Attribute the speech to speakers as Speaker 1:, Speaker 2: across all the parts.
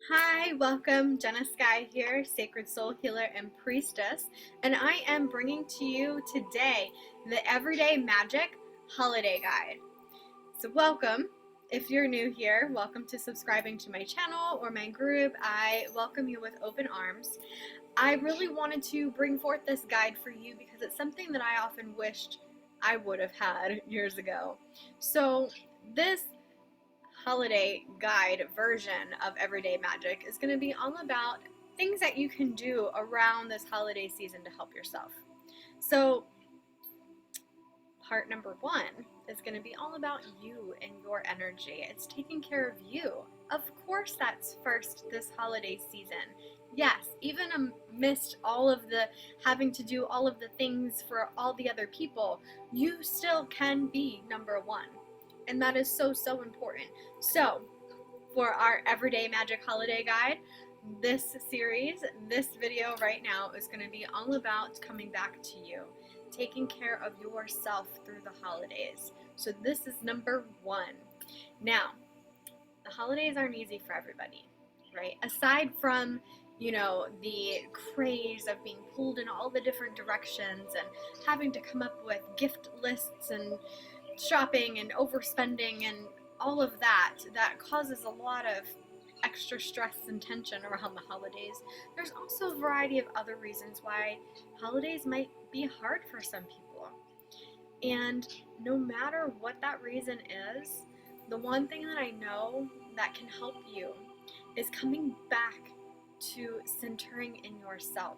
Speaker 1: Hi, welcome. Jena Skai here, Sacred Soul Healer and Priestess, and I am bringing to you today the Everyday Magic Holiday Guide. So welcome. If you're new here, welcome to subscribing to my channel or my group. I welcome you with open arms. I really wanted to bring forth this guide for you because it's something that I often wished I would have had years ago. So this holiday guide version of Everyday Magic is going to be all about things that you can do around this holiday season to help yourself. So, part number one is going to be all about you and your energy. It's taking care of you. Of course, that's first this holiday season. Yes, even amidst all of the having to do all of the things for all the other people, you still can be number one. And that is so, so important. So, for our Everyday Magic Holiday Guide, this series, this video right now is going to be all about coming back to you, taking care of yourself through the holidays. So this is number one. Now, the holidays aren't easy for everybody, right? Aside from, the craze of being pulled in all the different directions and having to come up with gift lists and shopping and overspending and all of that causes a lot of extra stress and tension around the holidays. There's also a variety of other reasons why holidays might be hard for some people. And no matter what that reason is, the one thing that I know that can help you is coming back to centering in yourself.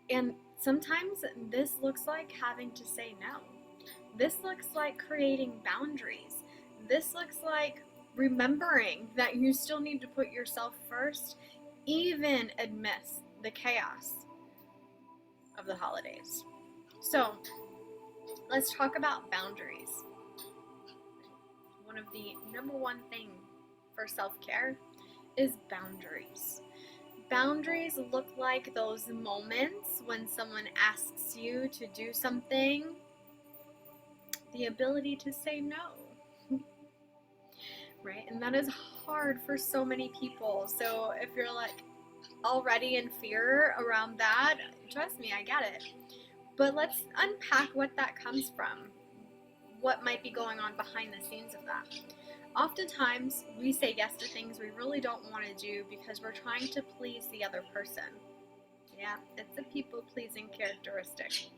Speaker 1: And sometimes this looks like having to say no. This looks like creating boundaries. This looks like remembering that you still need to put yourself first, even amidst the chaos of the holidays. So, let's talk about boundaries. One of the number one thing for self-care is boundaries. Boundaries look like those moments when someone asks you to do something, the ability to say no, right? And that is hard for so many people. So if you're like already in fear around that, trust me, I get it. But let's unpack what that comes from. What might be going on behind the scenes of that. Oftentimes, we say yes to things we really don't want to do because we're trying to please the other person. Yeah, it's a people-pleasing characteristic.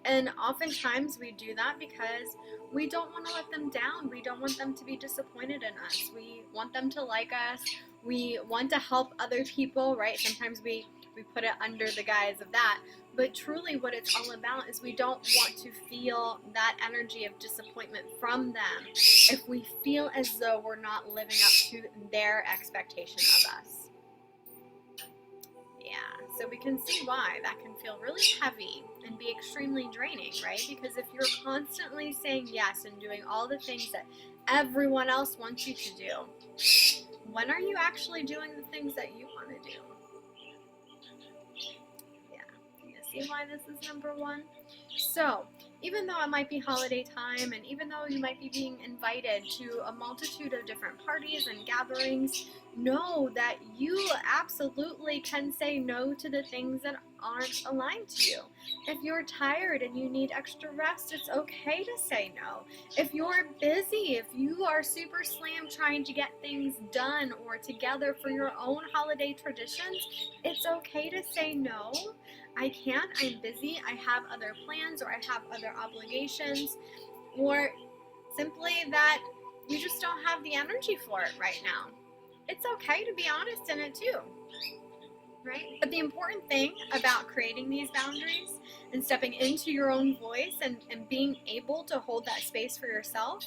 Speaker 1: And oftentimes we do that because we don't want to let them down. We don't want them to be disappointed in us. We want them to like us. We want to help other people, right? Sometimes we put it under the guise of that. But truly what it's all about is we don't want to feel that energy of disappointment from them if we feel as though we're not living up to their expectation of us. Yeah, so we can see why that can feel really heavy and be extremely draining, right? Because if you're constantly saying yes and doing all the things that everyone else wants you to do, when are you actually doing the things that you want to do? Yeah, you see why this is number one? So, even though it might be holiday time and even though you might be being invited to a multitude of different parties and gatherings, know that you absolutely can say no to the things that aren't aligned to you. If you're tired and you need extra rest, it's okay to say no. If you're busy, if you are super slammed trying to get things done or together for your own holiday traditions, it's okay to say no. I can't, I'm busy, I have other plans, or I have other obligations, or simply that you just don't have the energy for it right now. It's okay to be honest in it too, right? But the important thing about creating these boundaries and stepping into your own voice and being able to hold that space for yourself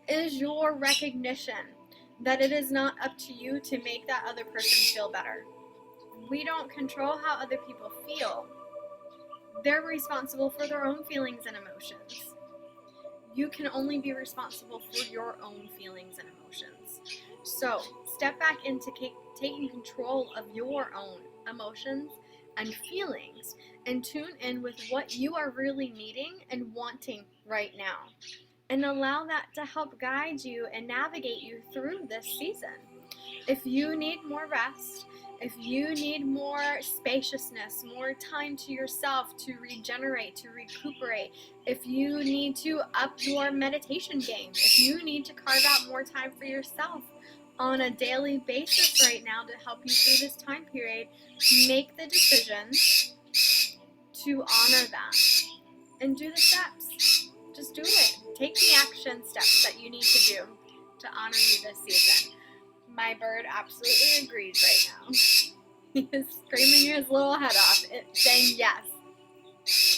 Speaker 1: is your recognition that it is not up to you to make that other person feel better. We don't control how other people feel. They're responsible for their own feelings and emotions. You can only be responsible for your own feelings and emotions. So step back into taking control of your own emotions and feelings and tune in with what you are really needing and wanting right now. And allow that to help guide you and navigate you through this season. If you need more rest, if you need more spaciousness, more time to yourself to regenerate, to recuperate, if you need to up your meditation game, if you need to carve out more time for yourself on a daily basis right now to help you through this time period, make the decision to honor that and do the steps. Just do it. Take the action steps that you need to do to honor you this season. My bird absolutely agrees right now. He is screaming his little head off, saying yes.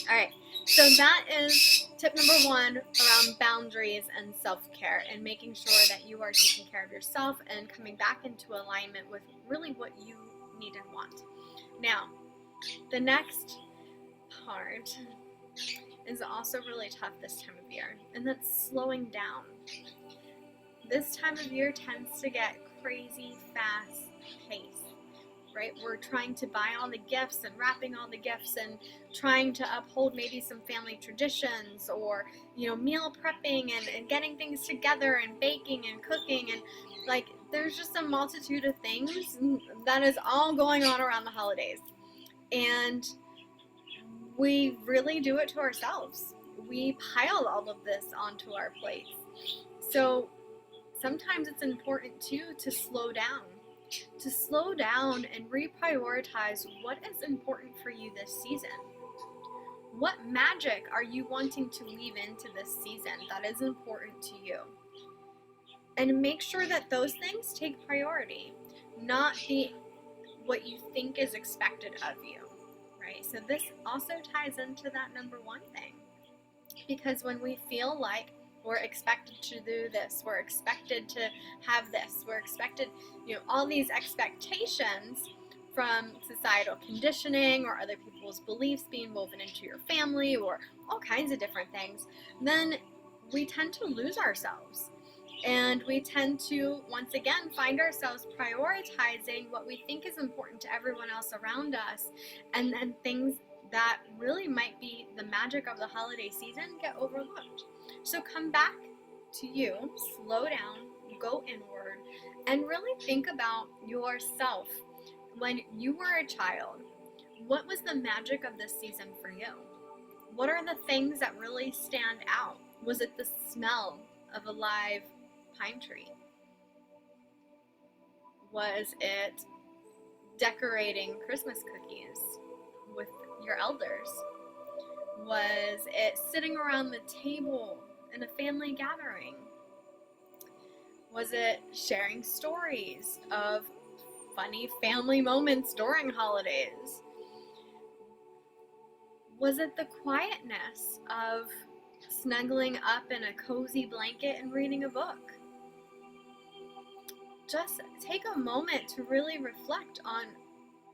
Speaker 1: All right, so that is tip number 1 around boundaries and self-care, and making sure that you are taking care of yourself and coming back into alignment with really what you need and want. Now, the next part is also really tough this time of year, and that's slowing down. This time of year tends to get crazy fast pace, right? We're trying to buy all the gifts and wrapping all the gifts and trying to uphold maybe some family traditions, or, meal prepping and getting things together and baking and cooking, and like there's just a multitude of things that is all going on around the holidays. And we really do it to ourselves. We pile all of this onto our plates. So sometimes it's important too to slow down and reprioritize what is important for you this season. What magic are you wanting to weave into this season that is important to you? And make sure that those things take priority, not what you think is expected of you, right? So this also ties into that number 1 thing. Because when we feel like we're expected to do this, we're expected to have this, we're expected, all these expectations from societal conditioning or other people's beliefs being woven into your family or all kinds of different things, then we tend to lose ourselves. And we tend to, once again, find ourselves prioritizing what we think is important to everyone else around us, and then things that really might be the magic of the holiday season get overlooked. So come back to you, slow down, go inward, and really think about yourself. When you were a child, what was the magic of this season for you? What are the things that really stand out? Was it the smell of a live pine tree? Was it decorating Christmas cookies with your elders? Was it sitting around the table in a family gathering? Was it sharing stories of funny family moments during holidays? Was it the quietness of snuggling up in a cozy blanket and reading a book? Just take a moment to really reflect on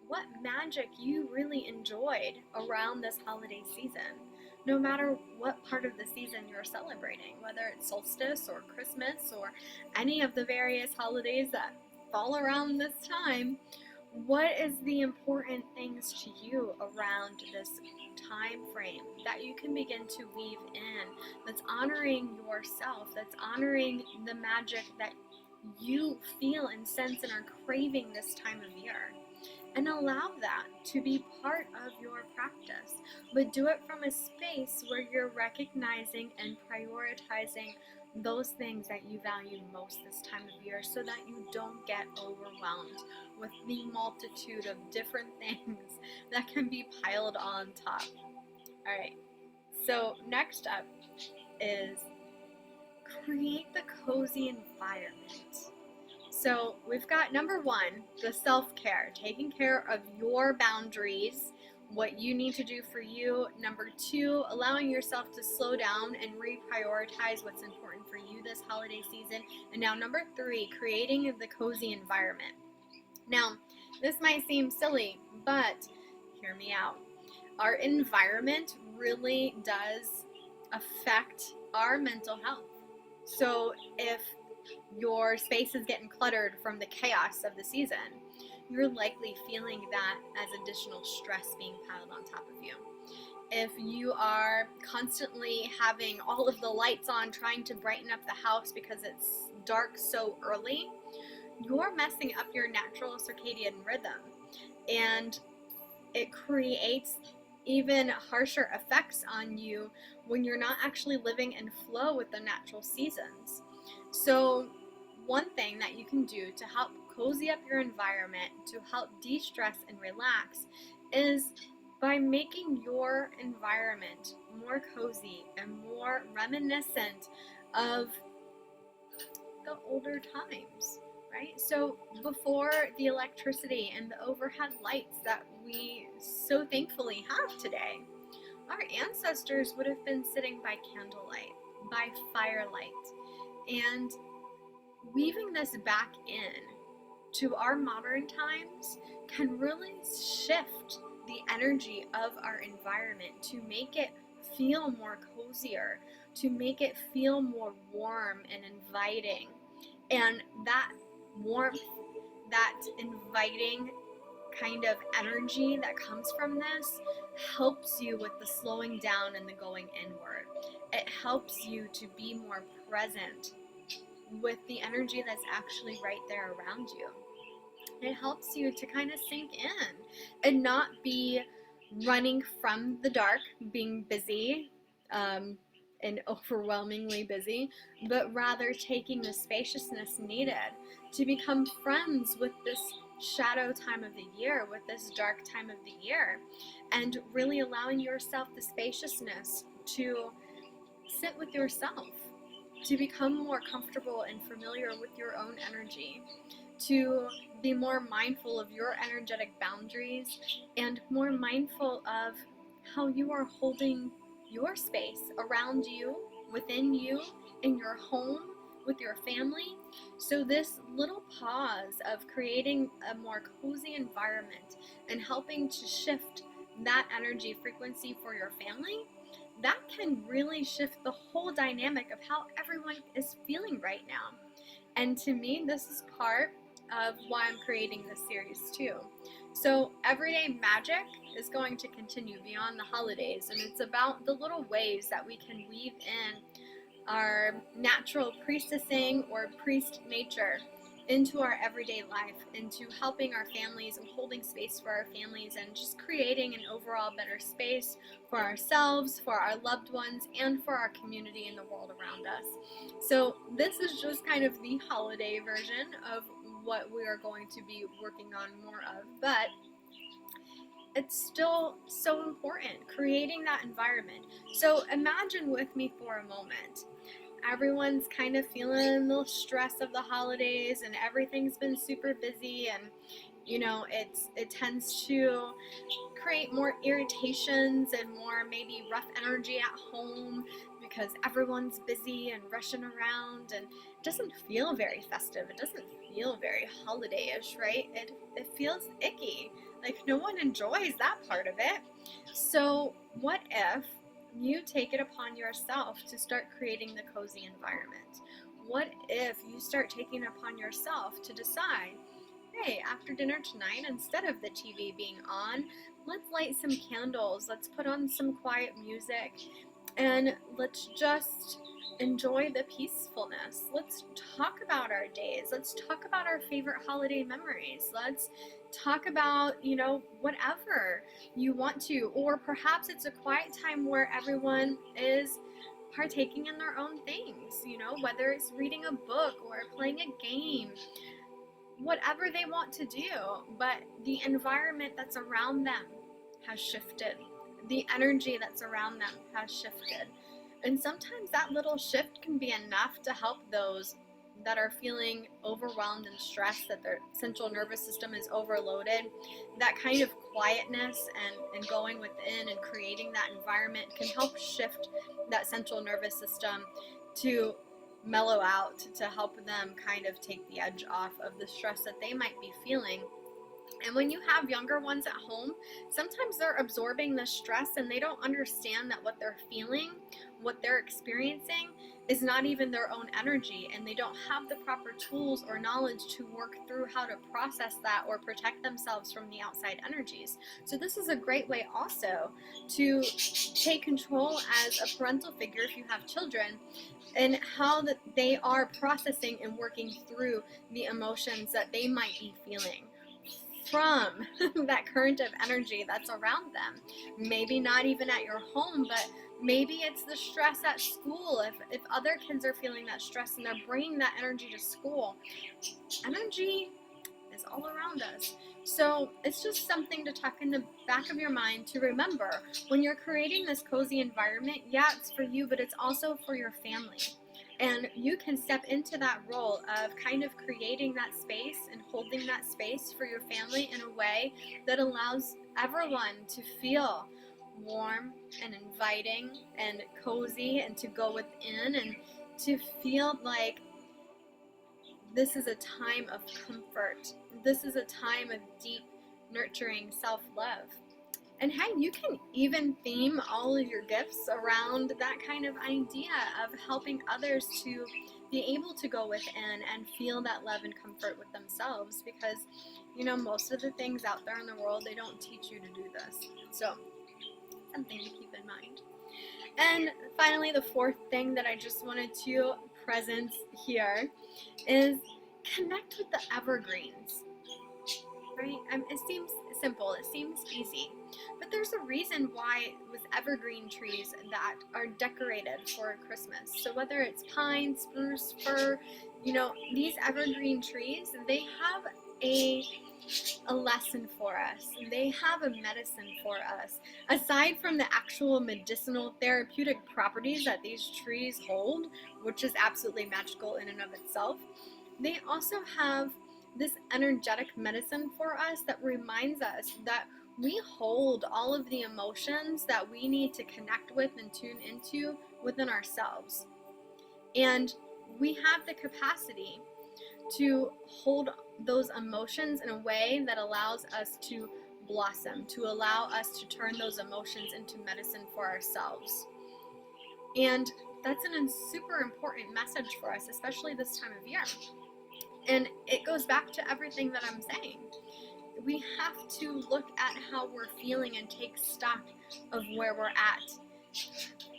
Speaker 1: what magic you really enjoyed around this holiday season, no matter what part of the season you're celebrating, whether it's solstice or Christmas or any of the various holidays that fall around this time. What is the important things to you around this time frame that you can begin to weave in, that's honoring yourself, that's honoring the magic that you feel and sense and are craving this time of year? And allow that to be part of your practice, but do it from a space where you're recognizing and prioritizing those things that you value most this time of year, so that you don't get overwhelmed with the multitude of different things that can be piled on top. All right, so next up is create the cozy environment. So we've got number 1, the self-care, taking care of your boundaries, what you need to do for you. Number 2, allowing yourself to slow down and reprioritize what's important for you this holiday season. And now number 3, creating the cozy environment. Now, this might seem silly, but hear me out. Our environment really does affect our mental health. So if your space is getting cluttered from the chaos of the season, you're likely feeling that as additional stress being piled on top of you. If you are constantly having all of the lights on, trying to brighten up the house because it's dark so early, you're messing up your natural circadian rhythm, and it creates even harsher effects on you when you're not actually living in flow with the natural seasons. So one thing that you can do to help cozy up your environment, to help de-stress and relax, is by making your environment more cozy and more reminiscent of the older times, right? So before the electricity and the overhead lights that we so thankfully have today, our ancestors would have been sitting by candlelight, by firelight, and weaving this back in to our modern times can really shift the energy of our environment to make it feel more cozier, to make it feel more warm and inviting. And that warmth, that inviting kind of energy that comes from this helps you with the slowing down and the going inward. It helps you to be more present with the energy that's actually right there around you. It helps you to kind of sink in and not be running from the dark, being busy, and overwhelmingly busy, but rather taking the spaciousness needed to become friends with this shadow time of the year, with this dark time of the year, and really allowing yourself the spaciousness to sit with yourself, to become more comfortable and familiar with your own energy, to be more mindful of your energetic boundaries and more mindful of how you are holding your space around you, within you, in your home, with your family. So this little pause of creating a more cozy environment and helping to shift that energy frequency for your family, that can really shift the whole dynamic of how everyone is feeling right now. And to me, this is part of why I'm creating this series too. So everyday magic is going to continue beyond the holidays, and it's about the little ways that we can weave in our natural priestessing or priest nature into our everyday life, into helping our families and holding space for our families and just creating an overall better space for ourselves, for our loved ones, and for our community and the world around us. So this is just kind of the holiday version of what we are going to be working on more of, but it's still so important, creating that environment. So imagine with me for a moment, everyone's kind of feeling the stress of the holidays and everything's been super busy, and you know, it tends to create more irritations and more maybe rough energy at home because everyone's busy and rushing around, and it doesn't feel very festive. It doesn't feel very holiday-ish, right? It feels icky. Like no one enjoys that part of it. So what if you take it upon yourself to start creating the cozy environment? What if you start taking it upon yourself to decide, hey, after dinner tonight, instead of the TV being on, let's light some candles, let's put on some quiet music, and let's just enjoy the peacefulness. Let's talk about our days. Let's talk about our favorite holiday memories. Let's talk about, you know, whatever you want to. Or perhaps it's a quiet time where everyone is partaking in their own things, you know, whether it's reading a book or playing a game, whatever they want to do, but the environment that's around them has shifted. The energy that's around them has shifted. And sometimes that little shift can be enough to help those that are feeling overwhelmed and stressed, that their central nervous system is overloaded. That kind of quietness and going within and creating that environment can help shift that central nervous system to mellow out, to help them kind of take the edge off of the stress that they might be feeling. And when you have younger ones at home, sometimes they're absorbing the stress and they don't understand that what they're feeling, what they're experiencing, is not even their own energy, and they don't have the proper tools or knowledge to work through how to process that or protect themselves from the outside energies. So this is a great way also to take control as a parental figure if you have children and how that they are processing and working through the emotions that they might be feeling from that current of energy that's around them. Maybe not even at your home, but maybe it's the stress at school. If other kids are feeling that stress and they're bringing that energy to school, energy is all around us. So it's just something to tuck in the back of your mind to remember when you're creating this cozy environment. Yeah, it's for you, but it's also for your family. And you can step into that role of kind of creating that space and holding that space for your family in a way that allows everyone to feel warm and inviting and cozy, and to go within and to feel like this is a time of comfort. This is a time of deep, nurturing self-love. And hey, you can even theme all of your gifts around that kind of idea of helping others to be able to go within and feel that love and comfort with themselves, because, you know, most of the things out there in the world, they don't teach you to do this. So, something to keep in mind. And finally, the fourth thing that I just wanted to present here is connect with the evergreens, right? It seems simple, it seems easy, but there's a reason why with evergreen trees that are decorated for Christmas. So whether it's pine, spruce, fir, you know, these evergreen trees, they have a lesson for us. They have a medicine for us. Aside from the actual medicinal therapeutic properties that these trees hold, which is absolutely magical in and of itself, they also have this energetic medicine for us that reminds us that we hold all of the emotions that we need to connect with and tune into within ourselves. And we have the capacity to hold those emotions in a way that allows us to blossom, to allow us to turn those emotions into medicine for ourselves. And that's a super important message for us, especially this time of year. And it goes back to everything that I'm saying. We have to look at how we're feeling and take stock of where we're at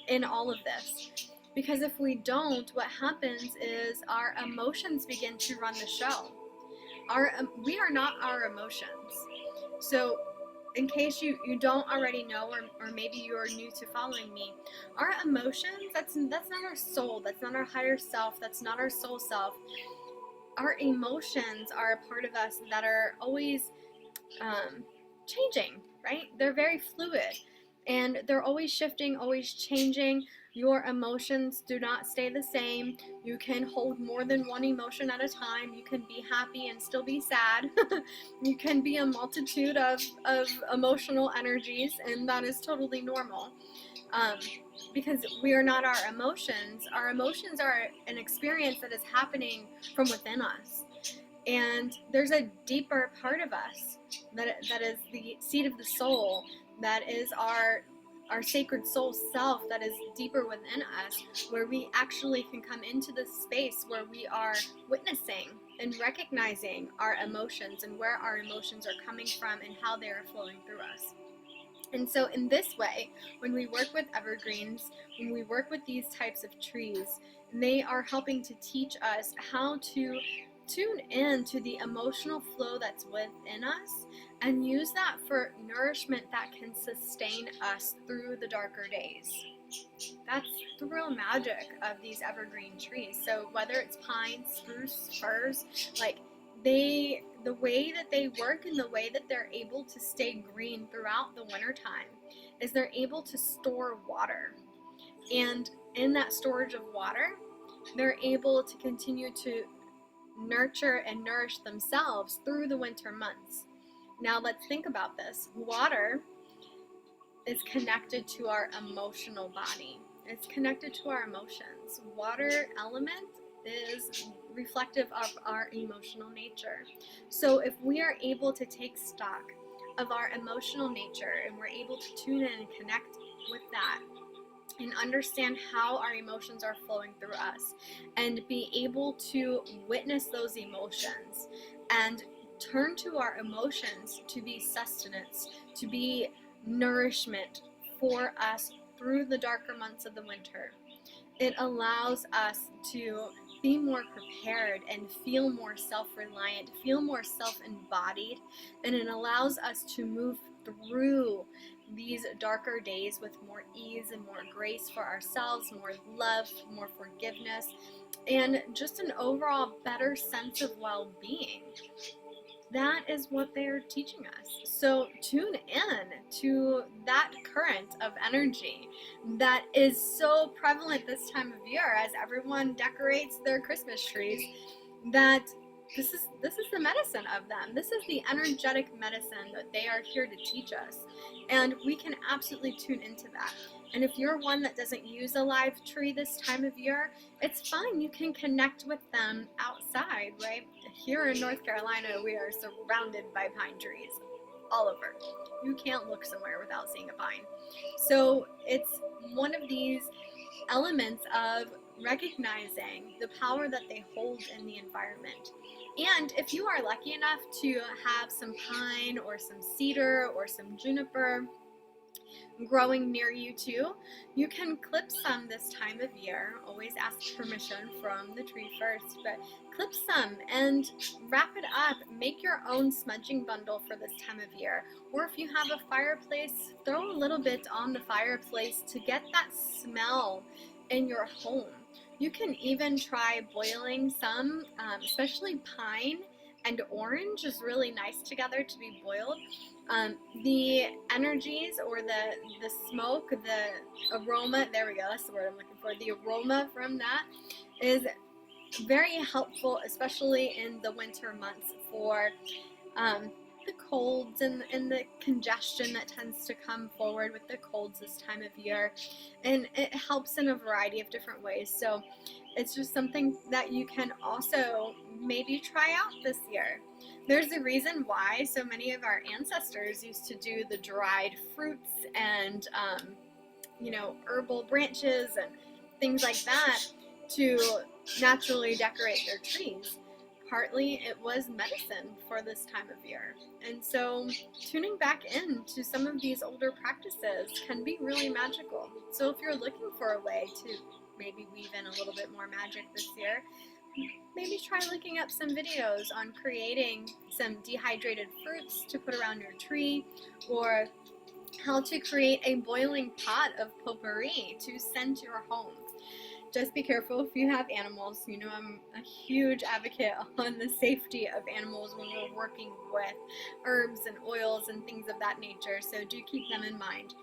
Speaker 1: in all of this. Because if we don't, what happens is our emotions begin to run the show. We are not our emotions. So in case you don't already know, or maybe you're new to following me, our emotions, that's not our soul, that's not our higher self, that's not our soul self. Our emotions are a part of us that are always changing, right? They're very fluid, and they're always shifting, always changing. Your emotions do not stay the same. You can hold more than one emotion at a time. You can be happy and still be sad. You can be a multitude of emotional energies, and that is totally normal. Because we are not our emotions. Our emotions are an experience that is happening from within us. And there's a deeper part of us that is the seat of the soul, that is our sacred soul self, that is deeper within us, where we actually can come into this space where we are witnessing and recognizing our emotions and where our emotions are coming from and how they are flowing through us. And so in this way, when we work with evergreens, when we work with these types of trees, they are helping to teach us how to tune in to the emotional flow that's within us and use that for nourishment that can sustain us through the darker days. That's the real magic of these evergreen trees. So whether it's pine, spruce, firs, like the way that they work and the way that they're able to stay green throughout the wintertime is they're able to store water. And in that storage of water, they're able to continue to nurture and nourish themselves through the winter months. Now let's think about this. Water is connected to our emotional body. It's connected to our emotions. Water element is reflective of our emotional nature. So if we are able to take stock of our emotional nature and we're able to tune in and connect with that and understand how our emotions are flowing through us and be able to witness those emotions and turn to our emotions to be sustenance, to be nourishment for us through the darker months of the winter, it allows us to be more prepared and feel more self-reliant, feel more self-embodied, and it allows us to move through these darker days with more ease and more grace for ourselves, more love, more forgiveness, and just an overall better sense of well-being. That is what they're teaching us. So tune in to that current of energy that is so prevalent this time of year as everyone decorates their Christmas trees, that this is the medicine of them. This is the energetic medicine that they are here to teach us. And we can absolutely tune into that. And if you're one that doesn't use a live tree this time of year, it's fine. You can connect with them outside, right? Here in North Carolina, we are surrounded by pine trees all over. You can't look somewhere without seeing a pine. So it's one of these elements of recognizing the power that they hold in the environment. And if you are lucky enough to have some pine or some cedar or some juniper growing near you too, you can clip some this time of year. Always ask permission from the tree first, but clip some and wrap it up. Make your own smudging bundle for this time of year. Or if you have a fireplace, throw a little bit on the fireplace to get that smell in your home. You can even try boiling some, especially pine and orange is really nice together to be boiled. The energies or the smoke, the aroma, there we go, that's the word I'm looking for. The aroma from that is very helpful, especially in the winter months for the colds and the congestion that tends to come forward with the colds this time of year. And it helps in a variety of different ways. So it's just something that you can also maybe try out this year. There's a reason why so many of our ancestors used to do the dried fruits and, herbal branches and things like that to naturally decorate their trees. Partly it was medicine for this time of year. And so tuning back into some of these older practices can be really magical. So if you're looking for a way to maybe weave in a little bit more magic this year, maybe try looking up some videos on creating some dehydrated fruits to put around your tree, or how to create a boiling pot of potpourri to scent your home. Just be careful if you have animals. You know, I'm a huge advocate on the safety of animals when we're working with herbs and oils and things of that nature, so do keep them in mind.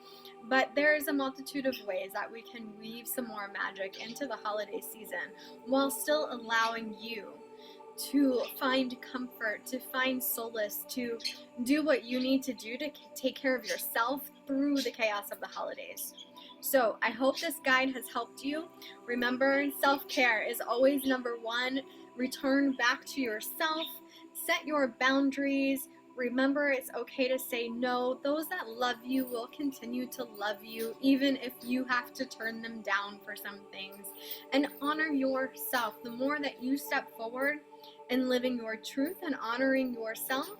Speaker 1: But there's a multitude of ways that we can weave some more magic into the holiday season while still allowing you to find comfort, to find solace, to do what you need to do to take care of yourself through the chaos of the holidays. So I hope this guide has helped you. Remember, self-care is always number one. Return back to yourself. Set your boundaries. Remember, it's okay to say no. Those that love you will continue to love you, even if you have to turn them down for some things. And honor yourself. The more that you step forward in living your truth and honoring yourself,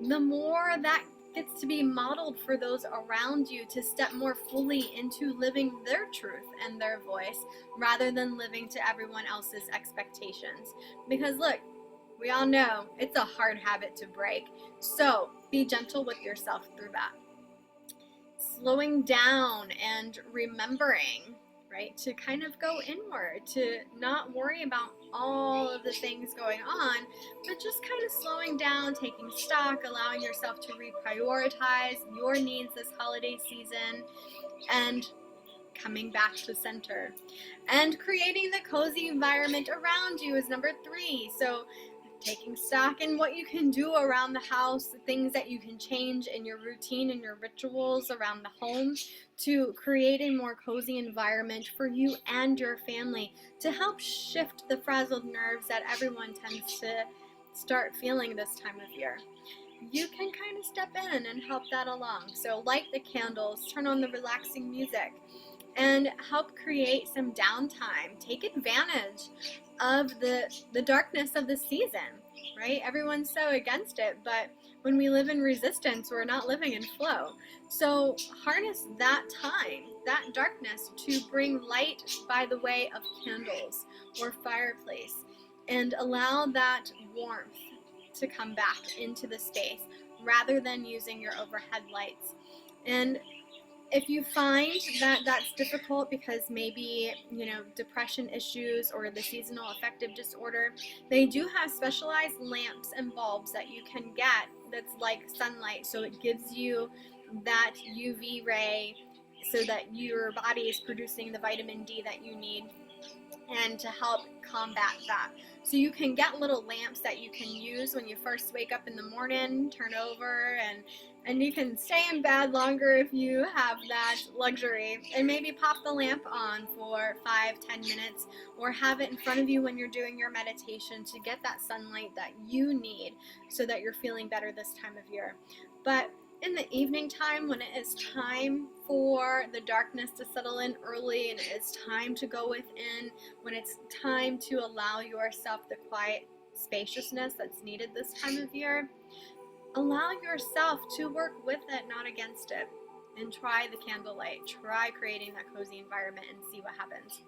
Speaker 1: the more that gets to be modeled for those around you to step more fully into living their truth and their voice rather than living to everyone else's expectations. Because look, we all know it's a hard habit to break. So be gentle with yourself through that. Slowing down and remembering, right, to kind of go inward, to not worry about all of the things going on, but just kind of slowing down, taking stock, allowing yourself to reprioritize your needs this holiday season, and coming back to center. And creating the cozy environment around you is number 3. So taking stock in what you can do around the house, the things that you can change in your routine and your rituals around the home to create a more cozy environment for you and your family, to help shift the frazzled nerves that everyone tends to start feeling this time of year. You can kind of step in and help that along. So light the candles, turn on the relaxing music, and help create some downtime. Take advantage of the darkness of the season, right? Everyone's so against it, but when we live in resistance, we're not living in flow. So harness that time, that darkness, to bring light by the way of candles or fireplace, and allow that warmth to come back into the space rather than using your overhead lights. And if you find that that's difficult because maybe, depression issues or the seasonal affective disorder, they do have specialized lamps and bulbs that you can get that's like sunlight. So it gives you that UV ray so that your body is producing the vitamin D that you need, and to help combat that. So you can get little lamps that you can use when you first wake up in the morning, turn over, and you can stay in bed longer if you have that luxury, and maybe pop the lamp on for 5-10 minutes, or have it in front of you when you're doing your meditation to get that sunlight that you need so that you're feeling better this time of year. But in the evening time, when it is time for the darkness to settle in early and it's time to go within, when it's time to allow yourself the quiet spaciousness that's needed this time of year, allow yourself to work with it, not against it. And try the candlelight. Try creating that cozy environment and see what happens.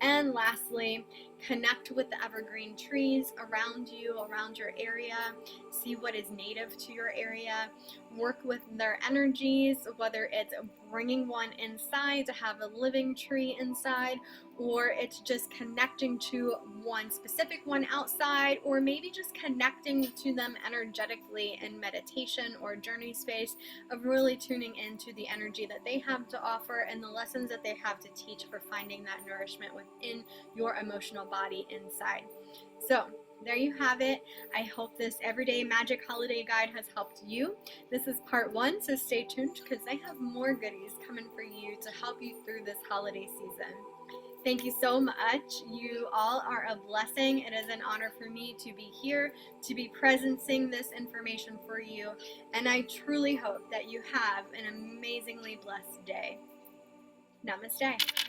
Speaker 1: And lastly, connect with the evergreen trees around you, around your area. See what is native to your area. Work with their energies, whether it's bringing one inside to have a living tree inside, or it's just connecting to one specific one outside, or maybe just connecting to them energetically in meditation or journey space, of really tuning into the energy that they have to offer and the lessons that they have to teach for finding that nourishment within your emotional body inside. So there you have it. I hope this Everyday Magic Holiday Guide has helped you. This is part 1, so stay tuned because I have more goodies coming for you to help you through this holiday season. Thank you so much. You all are a blessing. It is an honor for me to be here, to be presenting this information for you, and I truly hope that you have an amazingly blessed day. Namaste.